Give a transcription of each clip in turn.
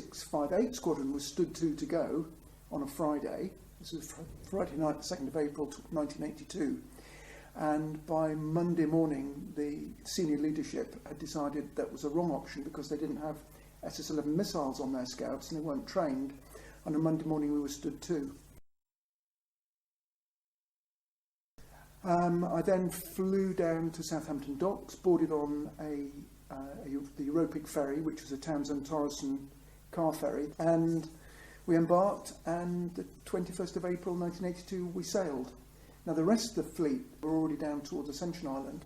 658 Squadron was stood to go on a Friday. This was Friday night, the 2nd of April 1982. And by Monday morning, the senior leadership had decided that was a wrong option because they didn't have SS-11 missiles on their scouts and they weren't trained. On a Monday morning, we were stood to. I then flew down to Southampton Docks, boarded on the Europig ferry, which was a Townsend-Torreson car ferry, and we embarked, and the 21st of April 1982 we sailed. Now the rest of the fleet were already down towards Ascension Island,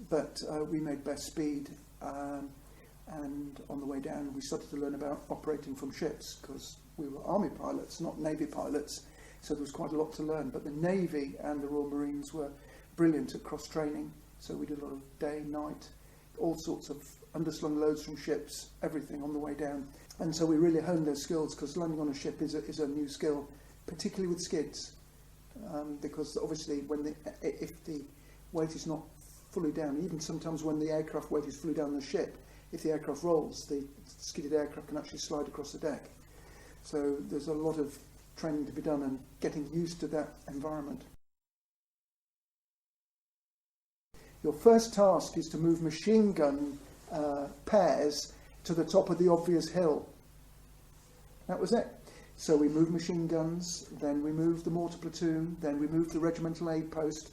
but we made best speed, and on the way down we started to learn about operating from ships, because we were Army pilots, not Navy pilots, so there was quite a lot to learn. But the Navy and the Royal Marines were brilliant at cross-training, so we did a lot of day, night, all sorts of underslung loads from ships, everything on the way down. And so we really honed those skills, because landing on a ship is a new skill, particularly with skids, because obviously if the weight is not fully down, even sometimes when the aircraft weight is fully down the ship, if the aircraft rolls, the skidded aircraft can actually slide across the deck. So there's a lot of training to be done and getting used to that environment. Your first task is to move machine gun pairs to the top of the obvious hill. That was it. So we moved machine guns, then we moved the mortar platoon, then we moved the regimental aid post,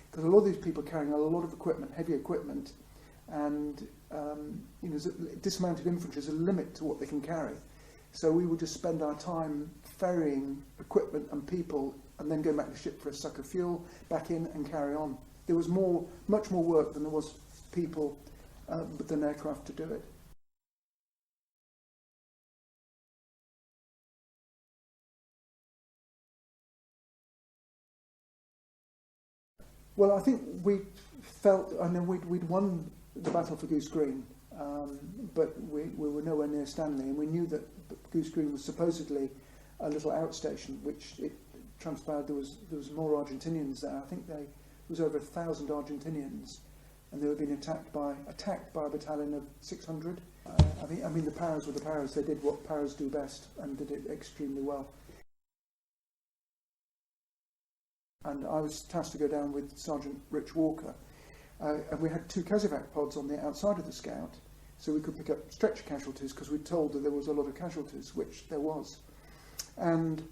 because a lot of these people are carrying a lot of equipment, heavy equipment, and dismounted infantry is a limit to what they can carry. So we would just spend our time ferrying equipment and people, and then going back to the ship for a suck of fuel, back in and carry on. There was much more work than there was people than aircraft to do it. Well, I think we felt, I know we'd won the battle for Goose Green, but we were nowhere near Stanley, and we knew that Goose Green was supposedly a little outstation, which it transpired there was more Argentinians there. I think there was over 1,000 Argentinians, and they were being attacked by a battalion of 600. I mean the Paras were the Paras. They did what Paras do best and did it extremely well. And I was tasked to go down with Sergeant Rich Walker, and we had 2 Casevac pods on the outside of the Scout, so we could pick up stretcher casualties, because we'd told that there was a lot of casualties, which there was. And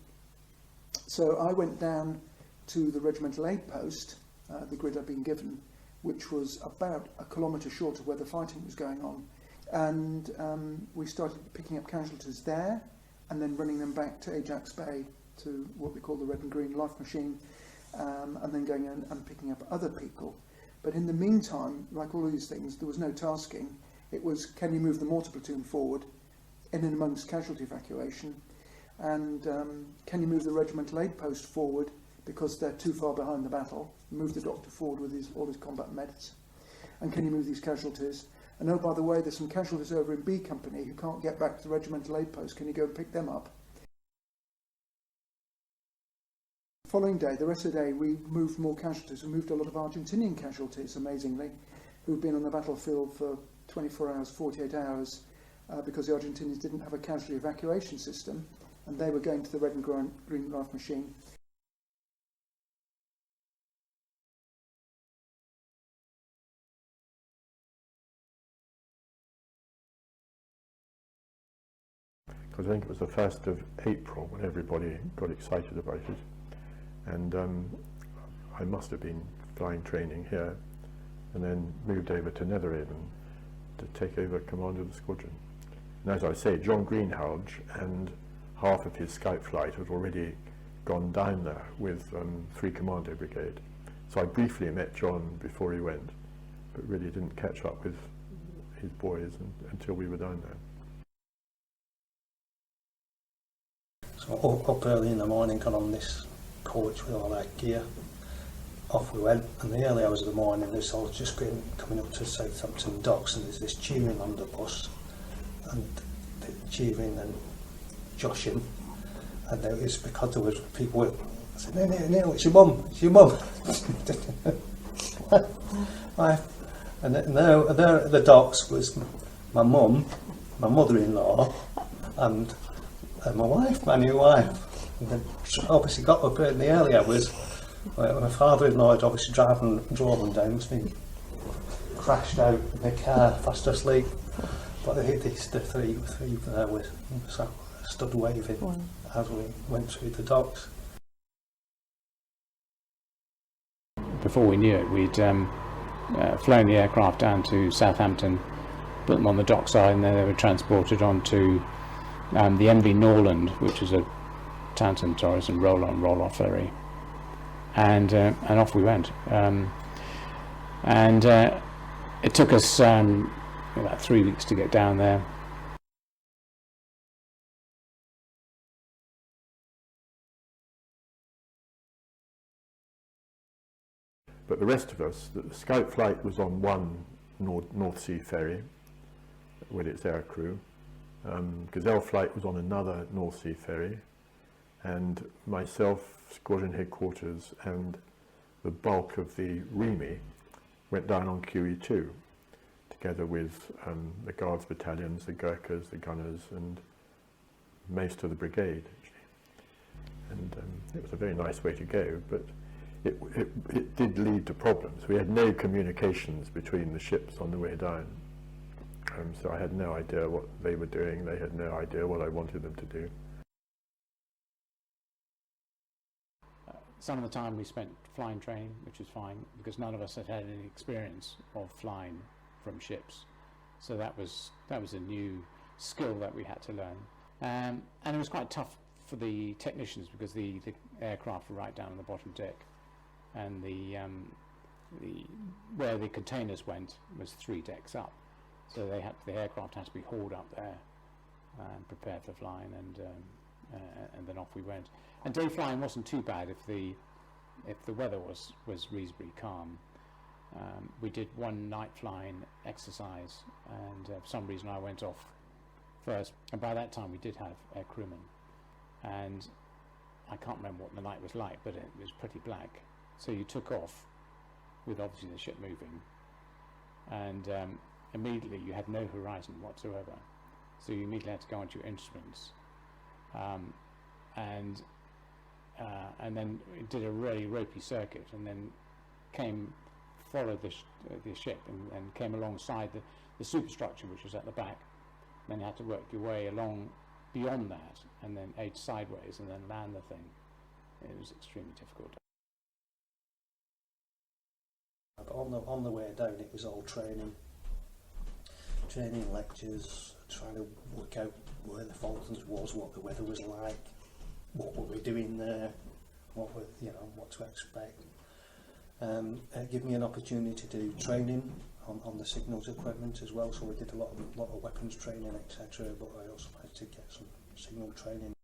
so I went down to the regimental aid post, the grid I'd been given, which was about a kilometre short of where the fighting was going on, and we started picking up casualties there, and then running them back to Ajax Bay to what we call the red and green life machine, and then going in and picking up other people. But in the meantime, like all of these things, there was no tasking. It was, can you move the mortar platoon forward in and amongst casualty evacuation, and can you move the regimental aid post forward because they're too far behind the battle, move the doctor forward with all his combat meds, and can you move these casualties? And oh, by the way, there's some casualties over in B Company who can't get back to the regimental aid post, can you go and pick them up? Following day, the rest of the day, we moved more casualties. We moved a lot of Argentinian casualties, amazingly, who'd been on the battlefield for 24 hours, 48 hours, because the Argentinians didn't have a casualty evacuation system, and they were going to the red and green life machine. Because I think it was the 1st of April when everybody got excited about it. And I must have been flying training here, and then moved over to Netheravon to take over command of the squadron. And as I say, John Greenhalgh and half of his scout flight had already gone down there with 3 Commando Brigade. So I briefly met John before he went, but really didn't catch up with his boys until we were down there. So up early in the morning, got on this coach with all our gear. Off we went, and the early hours of the morning, I was just coming up to Southampton Docks, and there's this cheering on the bus, and cheering and joshing, and it was because there was people with, I said, Neil, it's your mum, and there at the docks was my mum, my mother-in-law and my wife, my new wife. And then obviously got up in the early hours. My father-in-law had obviously drove them down, so he crashed out in the car, fast asleep. But the three there were stood waving as we went through the docks. Before we knew it, we'd flown the aircraft down to Southampton, put them on the dockside, and then they were transported onto the MV Norland, which is a Townsend Torres and roll-on, roll-off ferry, and off we went. It took us about 3 weeks to get down there. But the rest of us, the Scout flight was on one North Sea ferry with its air crew. Gazelle flight was on another North Sea ferry, and myself, Squadron Headquarters, and the bulk of the REMI went down on QE2, together with the Guards battalions, the Gurkhas, the gunners, and most of the brigade, actually. And it was a very nice way to go, but it did lead to problems. We had no communications between the ships on the way down, so I had no idea what they were doing. They had no idea what I wanted them to do. Some of the time we spent flying training, which was fine, because none of us had had any experience of flying from ships. So that was a new skill that we had to learn. And it was quite tough for the technicians, because the aircraft were right down on the bottom deck, and where the containers went was 3 decks up. So the aircraft had to be hauled up there and prepared for flying, and then off we went. And day flying wasn't too bad if the weather was reasonably calm. We did one night flying exercise, and for some reason I went off first. And by that time we did have air crewmen, and I can't remember what the night was like, but it was pretty black. So you took off with obviously the ship moving, and immediately you had no horizon whatsoever. So you immediately had to go onto your instruments, and then it did a really ropey circuit, and then followed the ship and came alongside the superstructure, which was at the back. Then you had to work your way along beyond that, and then edge sideways, and then land the thing. It was extremely difficult. On the way down, it was all training lectures, trying to work out where the Falklands was, what the weather was like, what were we doing there, what to expect. It gave me an opportunity to do training on the signals equipment as well. So we did a lot of weapons training, etc. But I also had to get some signal training.